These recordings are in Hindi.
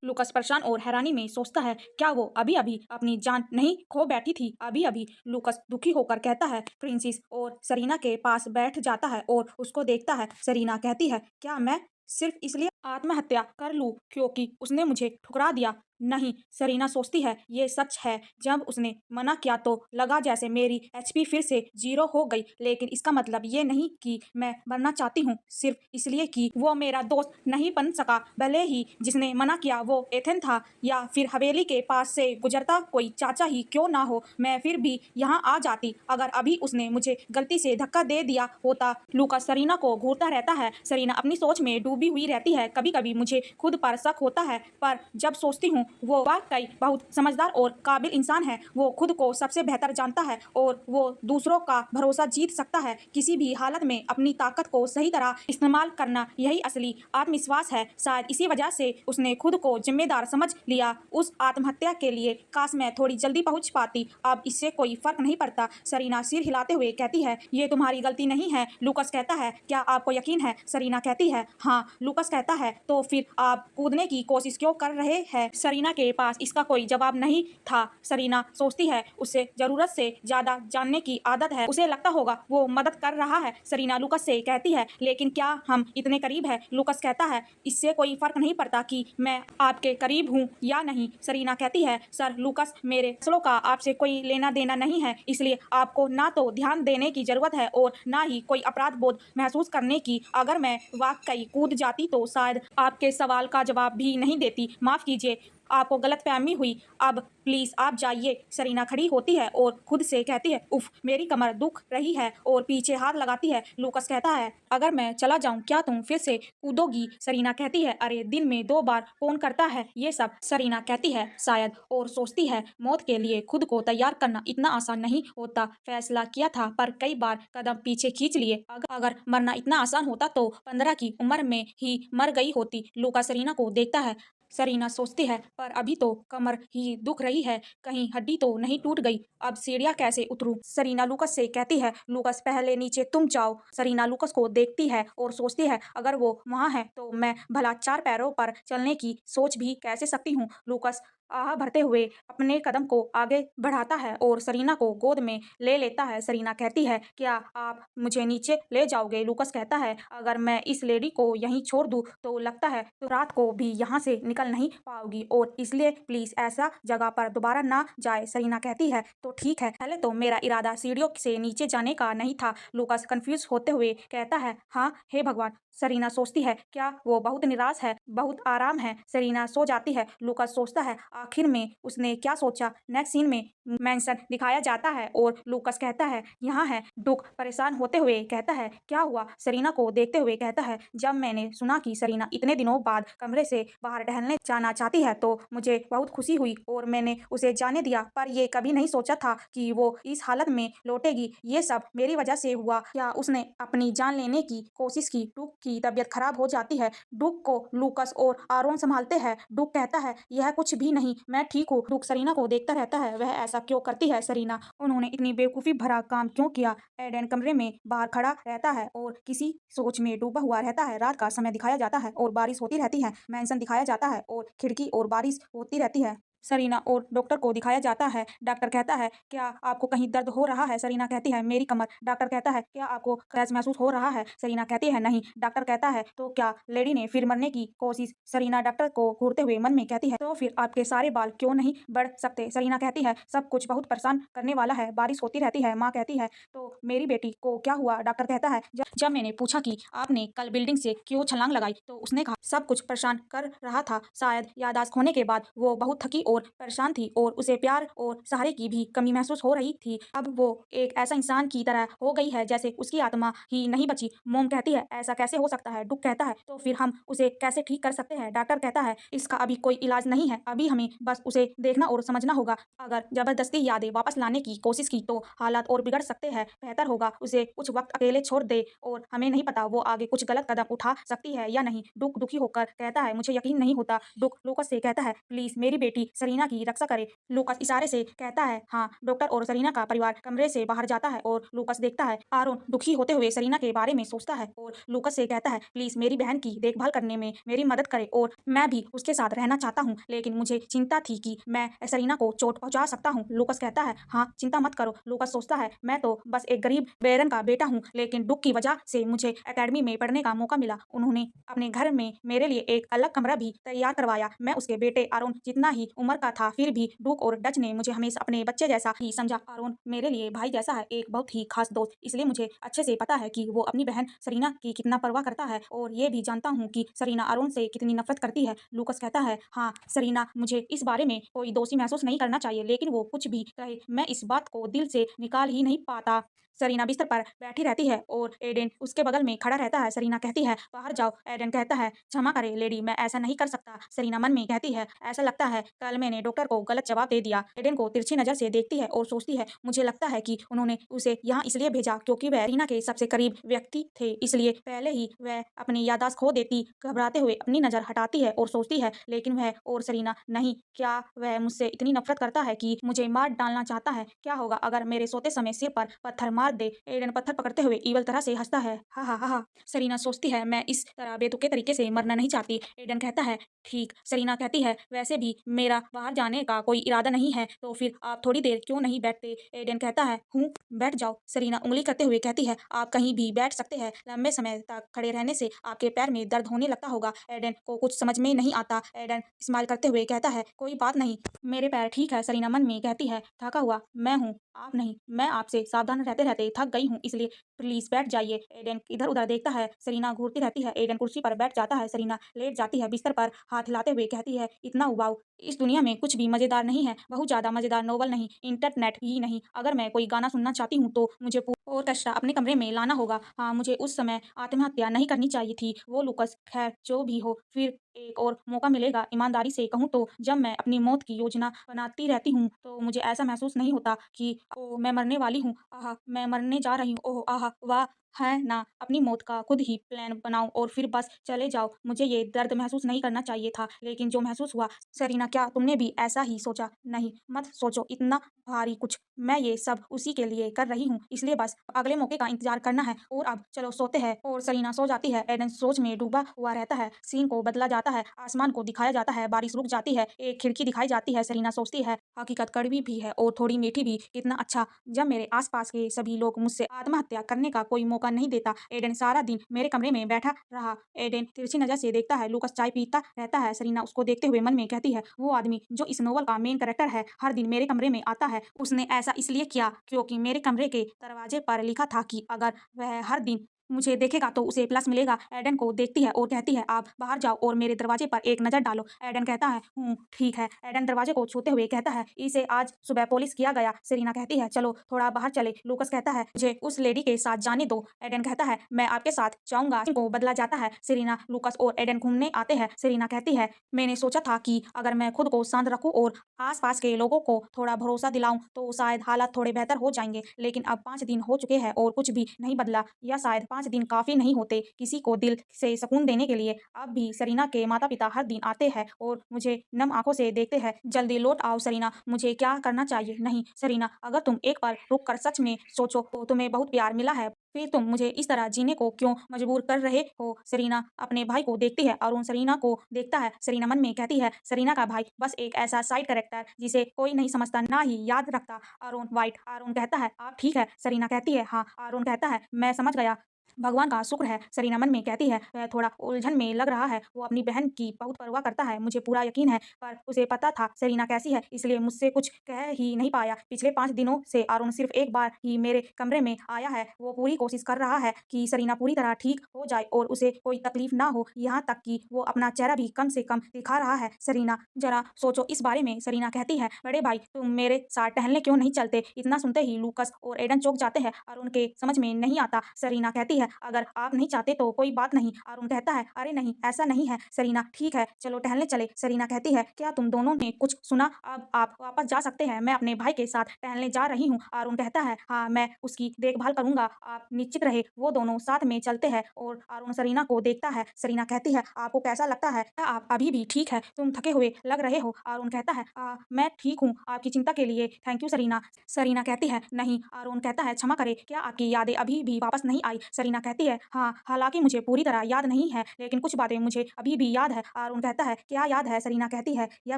लूकस परेशान और हैरानी में सोचता है, क्या वो अभी अभी अपनी जान नहीं खो बैठी थी? अभी अभी। लूकस दुखी होकर कहता है, फ्रांसिस और सरीना के पास बैठ जाता है और उसको देखता है। सरीना कहती है, क्या मैं सिर्फ इसलिए आत्महत्या कर लूं क्योंकि उसने मुझे ठुकरा दिया? नहीं। सरीना सोचती है, ये सच है। जब उसने मना किया तो लगा जैसे मेरी एचपी फिर से 0 हो गई, लेकिन इसका मतलब ये नहीं कि मैं मरना चाहती हूँ सिर्फ इसलिए कि वो मेरा दोस्त नहीं बन सका। भले ही जिसने मना किया वो एथेन था या फिर हवेली के पास से गुजरता कोई चाचा ही क्यों ना हो, मैं फिर भी यहाँ आ जाती अगर अभी उसने मुझे गलती से धक्का दे दिया होता। लूकास सरीना को घूरता रहता है। सरीना अपनी सोच में डूबी हुई रहती है। कभी कभी मुझे खुद पर शक होता है, पर जब सोचती हूँ वो वाकई बहुत समझदार और काबिल इंसान है। वो खुद को सबसे बेहतर जानता है और वो दूसरों का भरोसा जीत सकता है। किसी भी हालत में अपनी ताकत को सही तरह इस्तेमाल करना यही असली आत्मविश्वास है। शायद इसी वजह से उसने खुद को जिम्मेदार समझ लिया उस आत्महत्या के लिए। काश मैं थोड़ी जल्दी पहुंच पाती। अब इससे कोई फर्क नहीं पड़ता। सरीना सिर हिलाते हुए कहती है, ये तुम्हारी गलती नहीं है। लूकस कहता है, क्या आपको यकीन है? सरीना कहती है, हाँ। लूकस कहता है, तो फिर आप कूदने की कोशिश क्यों कर रहे हैं? सरीना के पास इसका कोई जवाब नहीं था। सरीना सोचती है, उसे जरूरत से ज्यादा जानने की आदत है। उसे लगता होगा वो मदद कर रहा है। सरीना लूकस से कहती है, लेकिन क्या हम इतने करीब हैं? लूकस कहता है, इससे कोई फर्क नहीं पड़ता कि मैं आपके करीब हूँ या नहीं। सरीना कहती है, सर लूकस, मेरे फैसलों का आपसे कोई लेना देना नहीं है, इसलिए आपको ना तो ध्यान देने की जरूरत है और ना ही कोई अपराध बोध महसूस करने की। अगर मैं वाकई कूद जाती तो शायद आपके सवाल का जवाब भी नहीं देती। माफ कीजिए, आपको गलतफहमी हुई। अब प्लीज आप जाइए। सरीना खड़ी होती है और खुद से कहती है, उफ, मेरी कमर दुख रही है, और पीछे हाथ लगाती है। लूकस कहता है, अगर मैं चला जाऊं क्या तुम फिर से कूदोगी? सरीना कहती है, अरे दिन में 2 बार कौन करता है ये सब? सरीना कहती है, शायद, और सोचती है, मौत के लिए खुद को तैयार करना इतना आसान नहीं होता। फैसला किया था पर कई बार कदम पीछे खींच लिए। अगर मरना इतना आसान होता तो 15 की उम्र में ही मर गई होती। लूकास सरीना को देखता है। सरीना सोचती है, पर अभी तो कमर ही दुख रही है, कहीं हड्डी तो नहीं टूट गई? अब सीढ़ियां कैसे उतरूं? सरीना लूकस से कहती है, लूकस पहले नीचे तुम जाओ। सरीना लूकस को देखती है और सोचती है, अगर वो वहां है तो मैं भला 4 पैरों पर चलने की सोच भी कैसे सकती हूँ? लूकस आह भरते हुए अपने कदम को आगे बढ़ाता है और सरीना को गोद में ले लेता है। सरीना कहती है, क्या आप मुझे नीचे ले जाओगे? लूकस कहता है, अगर मैं इस लेडी को यहीं छोड़ दूं तो लगता है तो रात को भी यहाँ से निकल नहीं पाओगी, और इसलिए प्लीज ऐसा जगह पर दोबारा ना जाए। सरीना कहती है, तो ठीक है, पहले तो मेरा इरादा सीढ़ियों से नीचे जाने का नहीं था। लूकस कंफ्यूज होते हुए कहता है, हाँ, हे भगवान। सरीना सोचती है, क्या वो बहुत निराश है? बहुत आराम है। सरीना सो जाती है। लूकस सोचता है, आखिर में उसने क्या सोचा? नेक्स्ट सीन में मैंसन दिखाया जाता है और लूकस कहता है, यहाँ है। डुक परेशान होते हुए कहता है, क्या हुआ? सरीना को देखते हुए कहता है, जब मैंने सुना कि सरीना इतने दिनों बाद कमरे से बाहर टहलने जाना चाहती है तो मुझे बहुत खुशी हुई और मैंने उसे जाने दिया, पर ये कभी नहीं सोचा था कि वो इस हालत में लौटेगी। ये सब मेरी वजह से हुआ। क्या उसने अपनी जान लेने की कोशिश की? डुक की तबीयत खराब हो जाती है। डुक को लूकस और आरोन संभालते हैं। डुक कहता है, यह कुछ भी नहीं, मैं ठीक हूँ। डुक सरीना को देखता रहता है, वह ऐसा क्यों करती है? सरीना, उन्होंने इतनी बेवकूफ़ी भरा काम क्यों किया? एडन कमरे में बाहर खड़ा रहता है और किसी सोच में डूबा हुआ रहता है। रात का समय दिखाया जाता है और बारिश होती रहती है। मैंसन दिखाया जाता है और खिड़की और बारिश होती रहती है। सरीना और डॉक्टर को दिखाया जाता है। डॉक्टर कहता है, क्या आपको कहीं दर्द हो रहा है? सरीना कहती है, मेरी कमर। डॉक्टर कहता है, क्या आपको गैस महसूस हो रहा है? सरीना कहती है, नहीं। डॉक्टर कहता है, तो क्या लेडी ने फिर मरने की कोशिश? सरीना डॉक्टर को घूरते हुए मन में कहती है, तो फिर आपके सारे बाल क्यों नहीं बढ़ सकते? सरीना कहती है, सब कुछ बहुत परेशान करने वाला है, बारिश होती रहती है। माँ कहती है, तो मेरी बेटी को क्या हुआ? डॉक्टर कहता है, जब मैंने पूछा कि आपने कल बिल्डिंग से क्यों छलांग लगाई तो उसने कहा, सब कुछ परेशान कर रहा था। शायद याददाश्त खोने के बाद वो बहुत थकी और परेशान थी और उसे प्यार और सहारे की भी कमी महसूस हो रही थी। अब वो एक ऐसा इंसान की तरह हो गई है जैसे उसकी आत्मा ही नहीं बची। मोम कहती है, ऐसा कैसे हो सकता है? डुक कहता है, तो फिर हम उसे कैसे ठीक कर सकते हैं? डॉक्टर कहता है, इसका अभी कोई इलाज नहीं है, अभी हमें बस उसे देखना और समझना होगा। अगर जबरदस्ती यादें वापस लाने की कोशिश की तो हालात और बिगड़ सकते हैं। बेहतर होगा उसे कुछ वक्त अकेले छोड़ दे, और हमें नहीं पता वो आगे कुछ गलत कदम उठा सकती है या नहीं। डुक दुखी होकर कहता है, मुझे यकीन नहीं होता। डुक लूकस से कहता है, प्लीज मेरी बेटी सरीना की रक्षा करे। लूकस इशारे से कहता है हाँ। डॉक्टर और सरीना का परिवार कमरे से बाहर जाता है और लूकस देखता है आरोन दुखी होते हुए सरीना के बारे में सोचता है और लूकस से कहता है प्लीज मेरी बहन की देखभाल करने में मेरी मदद करे और मैं भी उसके साथ रहना चाहता हूँ, लेकिन मुझे चिंता थी कि मैं सरीना को चोट पहुंचा सकता हूँ। लूकस कहता है हाँ चिंता मत करो। लूकस सोचता है मैं तो बस एक गरीब बेरन का बेटा हूँ, लेकिन दुख की वजह से मुझे एकेडमी में पढ़ने का मौका मिला। उन्होंने अपने घर में मेरे लिए एक अलग कमरा भी तैयार करवाया। मैं उसके बेटे आरोन जितना ही उम्र का था, फिर भी डूक और डच ने मुझे हमेशा अपने बच्चे जैसा ही समझा। आरोन मेरे लिए भाई जैसा है, एक बहुत ही खास दोस्त, इसलिए मुझे अच्छे से पता है कि वो अपनी बहन सरीना की कितना परवाह करता है और ये भी जानता हूँ कि सरीना आरोन से कितनी नफरत करती है। लूकस कहता है हाँ सरीना, मुझे इस बारे में कोई दोषी महसूस नहीं करना चाहिए, लेकिन वो कुछ भी कहे मैं इस बात को दिल से निकाल ही नहीं पाता। सरीना बिस्तर पर बैठी रहती है और एडन उसके बगल में खड़ा रहता है। सरीना कहती है बाहर जाओ। एडन कहता है क्षमा करें लेडी, मैं ऐसा नहीं कर सकता। सरीना मन में कहती है ऐसा लगता है कल मैंने डॉक्टर को गलत जवाब दे दिया। एडन को तिरछी नजर से देखती है और सोचती है मुझे लगता है कि उन्होंने उसे यहाँ इसलिए भेजा क्योंकि वह रीना के सबसे करीब व्यक्ति थे, इसलिए पहले ही वह अपनी याददाश्त खो देती। घबराते हुए अपनी नजर हटाती है और सोचती है लेकिन वह और सरीना नहीं, क्या वह मुझसे इतनी नफरत करता है कि मुझे मार डालना चाहता है? क्या होगा अगर मेरे सोते समय सिर पर पत्थर मार दे? एडन पत्थर पकड़ते हुए ईवल तरह से हंसता है। हा हा हा हा। सरीना सोचती है मैं इस तरह बेतुके तरीके से मरना नहीं चाहती। एडन कहता है ठीक। सरीना कहती है वैसे भी मेरा बाहर जाने का कोई इरादा नहीं है, तो फिर आप थोड़ी देर क्यों नहीं बैठते? एडन कहता है हूँ बैठ जाओ। सरीना उंगली करते हुए कहती है आप कहीं भी बैठ सकते हैं, लंबे समय तक खड़े रहने से आपके पैर में दर्द होने लगता होगा। एडन को कुछ समझ में नहीं आता। एडन स्माइल करते हुए कहता है कोई बात नहीं, मेरे पैर ठीक है। सरीना मन में कहती है थका हुआ मैं हूँ, आप नहीं। मैं आपसे सावधान रहते रहते थक गई हूँ, इसलिए प्लीज बैठ जाइए। एडन इधर उधर देखता है। सरीना घूरती रहती है। एडन कुर्सी पर बैठ जाता है। सरीना लेट जाती है बिस्तर पर, हाथ हिलाते हुए कहती है इतना उबाऊ इस दुनिया में कुछ भी मजेदार नहीं है, बहुत ज्यादा मजेदार नोवेल नहीं, इंटरनेट ही नहीं। अगर मैं कोई गाना सुनना चाहती हूँ तो मुझे ऑर्केस्ट्रा अपने कमरे में लाना होगा। हाँ मुझे उस समय आत्महत्या नहीं करनी चाहिए थी। वो लुकस खैर जो भी हो, फिर एक और मौका मिलेगा। ईमानदारी से कहूँ तो जब मैं अपनी मौत की योजना बनाती रहती हूँ तो मुझे ऐसा महसूस नहीं होता कि ओ मैं मरने वाली हूँ, आह मैं मरने जा रही हूँ, ओह आह वाह है ना। अपनी मौत का खुद ही प्लान बनाओ और फिर बस चले जाओ। मुझे ये दर्द महसूस नहीं करना चाहिए था, लेकिन जो महसूस हुआ। सरीना क्या तुमने भी ऐसा ही सोचा? नहीं मत सोचो इतना भारी कुछ, मैं ये सब उसी के लिए कर रही हूँ, इसलिए बस अगले मौके का इंतजार करना है। और अब चलो सोते हैं। और सरीना सो जाती है। एडन सोच में डूबा हुआ रहता है। सीन को बदला जाता है, आसमान को दिखाया जाता है, बारिश रुक जाती है, एक खिड़की दिखाई जाती है। सरीना सोचती है हकीकत कड़वी भी है और थोड़ी मीठी भी, कितना अच्छा जब मेरे आसपास के सभी लोग मुझसे आत्महत्या करने का कोई मौका नहीं देता। एडन सारा दिन मेरे कमरे में बैठा रहा। एडन तिरछी नजर से देखता है। लूकस चाय पीता रहता है। सरीना उसको देखते हुए मन में कहती है वो आदमी जो इस नोवेल का मेन कैरेक्टर है हर दिन मेरे कमरे में आता है। उसने ऐसा इसलिए किया क्योंकि मेरे कमरे के दरवाजे पर लिखा था कि अगर वह हर दिन मुझे देखेगा तो उसे प्लस मिलेगा। एडन को देखती है और कहती है आप बाहर जाओ और मेरे दरवाजे पर एक नजर डालो। एडन कहता है ठीक है। एडन दरवाजे को छूते हुए कहता है इसे आज सुबह पॉलिश किया गया। सेरीना कहती है चलो थोड़ा बाहर चले। लूकस कहता है मुझे उस लेडी के साथ जाने दो। एडन कहता है मैं आपके साथ जाऊंगा। को बदला जाता है। सेरीना, लूकस और एडन घूमने आते हैं। सेरीना कहती है मैंने सोचा था कि अगर मैं खुद को शांत रखूं और आसपास के लोगों को थोड़ा भरोसा दिलाऊं तो शायद हालात थोड़े बेहतर हो जाएंगे, लेकिन अब 5 दिन हो चुके हैं और कुछ भी नहीं बदला, या शायद 5 दिन काफी नहीं होते किसी को दिल से सुकून देने के लिए। अब भी सरीना के माता पिता हर दिन आते हैं और मुझे नम आंखों से देखते हैं। जल्दी लौट आओ सरीना, मुझे क्या करना चाहिए? नहीं सरीना, अगर तुम एक बार रुक कर सच में सोचो तो तुम्हें बहुत प्यार मिला है, फिर तुम मुझे इस तरह जीने को क्यों मजबूर कर रहे हो? सरीना अपने भाई को देखती है। अरुण सरीना को देखता है। सरीना मन में कहती है सरीना का भाई बस एक ऐसा साइड कैरेक्टर जिसे कोई नहीं समझता ना ही याद रखता। अरुण वाइट। अरुण कहता है आप ठीक है? सरीना कहती है हाँ। अरुण कहता है मैं समझ गया, भगवान का शुक्र है। सरीना मन में कहती है वह थोड़ा उलझन में लग रहा है, वो अपनी बहन की बहुत परवाह करता है, मुझे पूरा यकीन है, पर उसे पता था सरीना कैसी है, इसलिए मुझसे कुछ कह ही नहीं पाया। पिछले 5 दिनों से अरुण सिर्फ एक बार ही मेरे कमरे में आया है। वो पूरी कोशिश कर रहा है कि सरीना पूरी तरह ठीक हो जाए और उसे कोई तकलीफ ना हो, यहाँ तक कि वो अपना चेहरा भी कम से कम दिखा रहा है। सरीना जरा सोचो इस बारे में। सरीना कहती है बड़े भाई तुम मेरे साथ टहलने क्यों नहीं चलते? इतना सुनते ही लूकस और एडन चौंक जाते हैं। अरुण के समझ में नहीं आता। सरीना कहती है है, अगर आप नहीं चाहते तो कोई बात नहीं। अरुण कहता है, अरे नहीं, ऐसा नहीं है सरीना, ठीक है, चलो टहलने चले। सरीना कहती है, क्या तुम दोनों ने कुछ सुना? अब आप वापस जा सकते हैं, मैं अपने भाई के साथ टहलने जा रही हूँ। अरुण कहता है, हाँ, मैं उसकी देखभाल करूँगा, आप निश्चित रहे। वो दोनों साथ में चलते हैं और अरुण सरीना को देखता है। सरीना कहती है, आपको कैसा लगता है? क्या आप अभी भी ठीक है? तुम थके हुए लग रहे हो। अरुण कहता है, मैं ठीक हूँ, आपकी चिंता के लिए थैंक यू सरीना। सरीना कहती है, नहीं। अरुण कहता है, क्षमा करें, क्या आपकी यादें अभी भी वापस नहीं आई? सरीना कहती है, हाँ, हालांकि मुझे पूरी तरह याद नहीं है, लेकिन कुछ बातें मुझे अभी भी याद है। अरुण कहता है, क्या याद है? सरीना कहती है, यह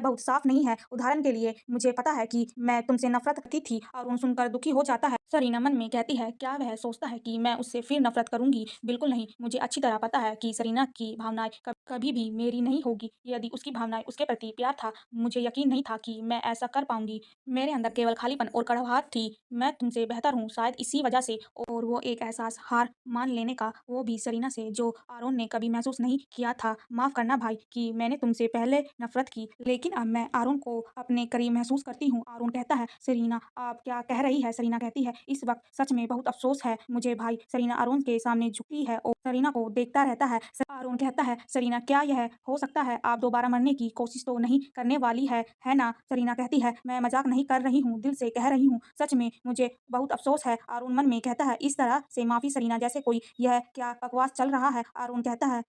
बहुत साफ नहीं है। उदाहरण के लिए, मुझे पता है कि मैं तुमसे नफरत करती थी। अरुण सुनकर दुखी हो जाता है। सरीना मन में कहती है, क्या वह सोचता है कि मैं उससे फिर नफरत करूंगी? बिल्कुल नहीं, मुझे अच्छी तरह पता है कि सरीना की भावनाएं कभी भी मेरी नहीं होगी। यदि उसकी भावनाएं उसके प्रति प्यार था, मुझे यकीन नहीं था कि मैं ऐसा कर पाऊंगी। मेरे अंदर केवल खालीपन और कड़वाहट थी। मैं तुमसे बेहतर हूँ शायद इसी वजह से। और वो एक एहसास हार मान लेने का, वो भी सरीना से, जो आरोन ने कभी महसूस नहीं किया था। माफ करना भाई कि मैंने तुमसे पहले नफरत की, लेकिन अब मैं आरोन को अपने करीब महसूस करती हूँ। आरोन कहता है, सरीना आप क्या कह रही है? सरीना कहती है, इस वक्त सच में बहुत अफसोस है मुझे भाई। सरीना आरोन के सामने झुकती है और सरीना को देखता रहता है। आरोन कहता है, सरीना क्या यह हो सकता है? आप दोबारा मरने की कोशिश तो नहीं करने वाली है ना? सरीना कहती है, मैं मजाक नहीं कर रही हूँ, दिल से कह रही हूँ, सच में मुझे बहुत अफसोस है। अरुण मन में कहता है, इस तरह से माफी सरीना जैसे कोई, यह क्या बकवास चल रहा है? अरुण कहता है,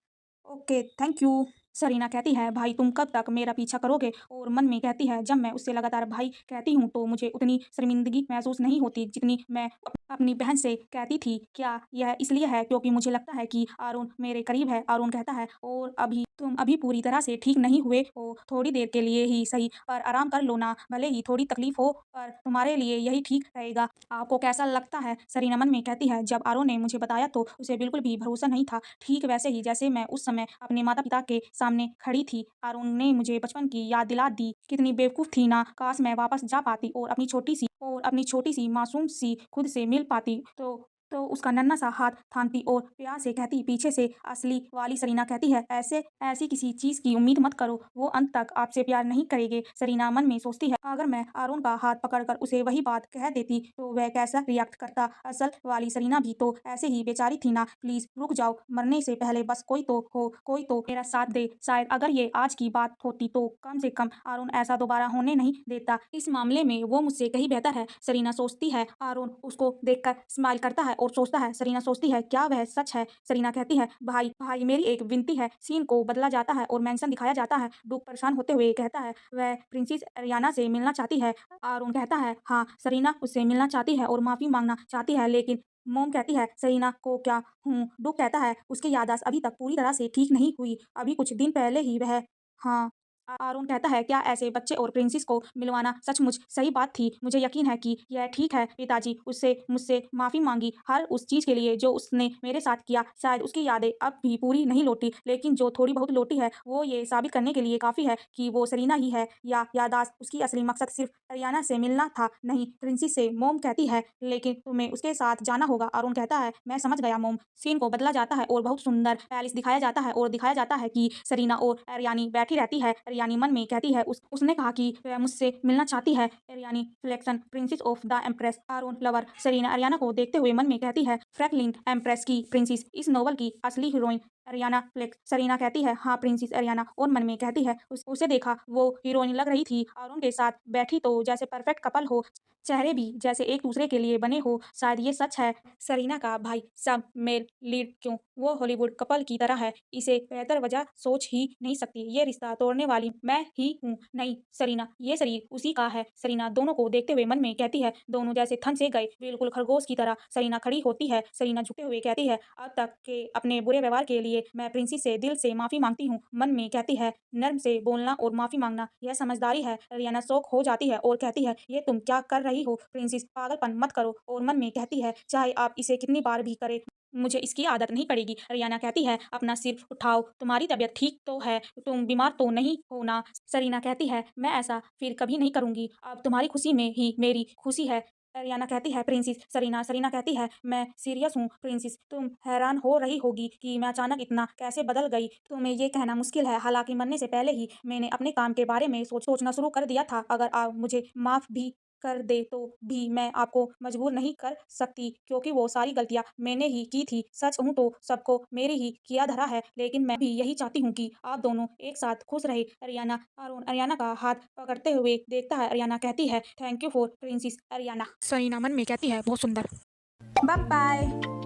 ओके थैंक यू। सरीना कहती है, भाई तुम कब तक मेरा पीछा करोगे? और मन में कहती है, जब मैं उससे लगातार भाई कहती हूँ तो मुझे उतनी शर्मिंदगी महसूस नहीं होती जितनी मैं अपनी बहन से कहती थी। क्या यह इसलिए है क्योंकि मुझे लगता है कि अरुण मेरे करीब है? अरुण कहता है, और अभी तुम अभी पूरी तरह से ठीक नहीं हुए हो, थोड़ी देर के लिए ही सही, पर आराम कर लो ना, भले ही थोड़ी तकलीफ हो, पर तुम्हारे लिए यही ठीक रहेगा। आपको कैसा लगता है? सरीना मन में कहती है, जब आरोन ने मुझे बताया तो उसे बिल्कुल भी भरोसा नहीं था, ठीक वैसे ही जैसे मैं उस समय अपने माता पिता के सामने खड़ी थी। आरोन ने मुझे बचपन की याद दिला दी। कितनी बेवकूफ थी ना, काश मैं वापस जा पाती और अपनी छोटी सी मासूम सी खुद से मिल पाती, तो उसका नन्हा सा हाथ थामती और प्यार से कहती। पीछे से असली वाली सरीना कहती है, ऐसे ऐसी किसी चीज की उम्मीद मत करो, वो अंत तक आपसे प्यार नहीं करेंगे। सरीना मन में सोचती है, अगर मैं आरोन का हाथ पकड़कर उसे वही बात कह देती तो वह कैसा रिएक्ट करता? असल वाली सरीना भी तो ऐसे ही बेचारी थी ना। प्लीज रुक जाओ, मरने से पहले बस कोई तो हो, कोई तो मेरा साथ दे। शायद अगर ये आज की बात होती तो कम से कम आरोन ऐसा दोबारा होने नहीं देता। इस मामले में वो मुझसे कहीं बेहतर है। सरीना सोचती है। आरोन उसको देखकर स्माइल करता है और सोचता है। सरीना सोचती है, क्या वह सच है? सरीना कहती है, भाई भाई मेरी एक विनती है। सीन को बदला जाता है और मेंशन दिखाया जाता है। डुक परेशान होते हुए कहता है, वह प्रिंसेस एरियाना से मिलना चाहती है। आरोन कहता है, हाँ, सरीना उससे मिलना चाहती है और माफी मांगना चाहती है, लेकिन मोम कहती है, सरीना को क्या? डुक कहता है, उसकी याददाश्त अभी तक पूरी तरह से ठीक नहीं हुई, अभी कुछ दिन पहले ही वह, हाँ। आरोन कहता है, क्या ऐसे बच्चे और प्रिंसेस को मिलवाना सचमुच सही बात थी? मुझे यकीन है कि यह ठीक है पिताजी। उससे मुझसे माफी मांगी हर उस चीज के लिए जो उसने मेरे साथ किया। शायद उसकी यादें अब भी पूरी नहीं लौटी, लेकिन जो थोड़ी बहुत लौटी है वो ये साबित करने के लिए काफी है कि वो सरीना ही है। या यादाश्त उसकी असली मकसद सिर्फ अरियाना से मिलना था? नहीं, प्रिंसेस से। मोम कहती है, लेकिन तुम्हें उसके साथ जाना होगा। अरुण कहता है, मैं समझ गया मोम। सीन को बदला जाता है और बहुत सुंदर पैलेस दिखाया जाता है और दिखाया जाता है कि सरीना और एरियानी बैठी रहती है। एरियानी मन में कहती है, उसने कहा कि वह मुझसे मिलना चाहती है। एरियानी फ्लेक्सन, princess of the empress. Aaron lover. Serena Ariana को देखते हुए मन में कहती है, फ्रैंकलिन एम्प्रेस की प्रिंसेस, इस नोवेल की असली हीरोइन अरियाना फ्लेक्स। सरीना कहती है, हाँ प्रिंसेस अरियाना, और मन में कहती है, उसे देखा, वो हीरोइन लग रही थी। आरोन के साथ बैठी तो जैसे परफेक्ट कपल हो, चेहरे भी जैसे एक दूसरे के लिए बने हो। शायद ये सच है। सरीना का भाई सब मेल लीड क्यों? वो हॉलीवुड कपल की तरह है, इसे बेहतर वजह सोच ही नहीं सकती। ये रिश्ता तोड़ने वाली मैं ही हूँ। नहीं सरीना, ये शरीर उसी का है। सरीना दोनों को देखते हुए मन में कहती है, दोनों जैसे थन से गए, बिल्कुल खरगोश की तरह। सरीना खड़ी होती है। सरीना झुकते हुए कहती है, अब तक के अपने बुरे व्यवहार के लिए मैं प्रिंसी से दिल से माफी मांगती हूँ। मन में कहती है, नर्म से बोलना और माफी मांगना यह समझदारी है। रियाना शौक हो जाती है और कहती है, ये तुम क्या कर रही हो प्रिंसेस? पागलपन मत करो। और मन में कहती है, चाहे आप इसे कितनी बार भी करें, मुझे इसकी आदत नहीं पड़ेगी। रियाना कहती है, अपना सिर उठाओ, तुम्हारी तबीयत ठीक तो है, तुम बीमार तो नहीं हो ना? सरीना कहती है, मैं ऐसा फिर कभी नहीं करूंगी, अब तुम्हारी खुशी में ही मेरी खुशी है। रियाना कहती है, प्रिंसेस। सरीना कहती है, मैं सीरियस हूँ प्रिंसेस। तुम हैरान हो रही होगी कि मैं अचानक इतना कैसे बदल गई। तुम्हें ये कहना मुश्किल है, हालांकि मरने से पहले ही मैंने अपने काम के बारे में सोचना शुरू कर दिया था। अगर आप मुझे माफ भी कर दे तो भी मैं आपको मजबूर नहीं कर सकती, क्योंकि वो सारी गलतियाँ मैंने ही की थी। सच कहूँ तो सबको मेरी ही किया धरा है, लेकिन मैं भी यही चाहती हूँ कि आप दोनों एक साथ खुश रहे। अरियाना का हाथ पकड़ते हुए देखता है। अरियाना कहती है, thank you for princess Ariana. Sarina मन में कहती है, बहुत सुंदर। Bye bye.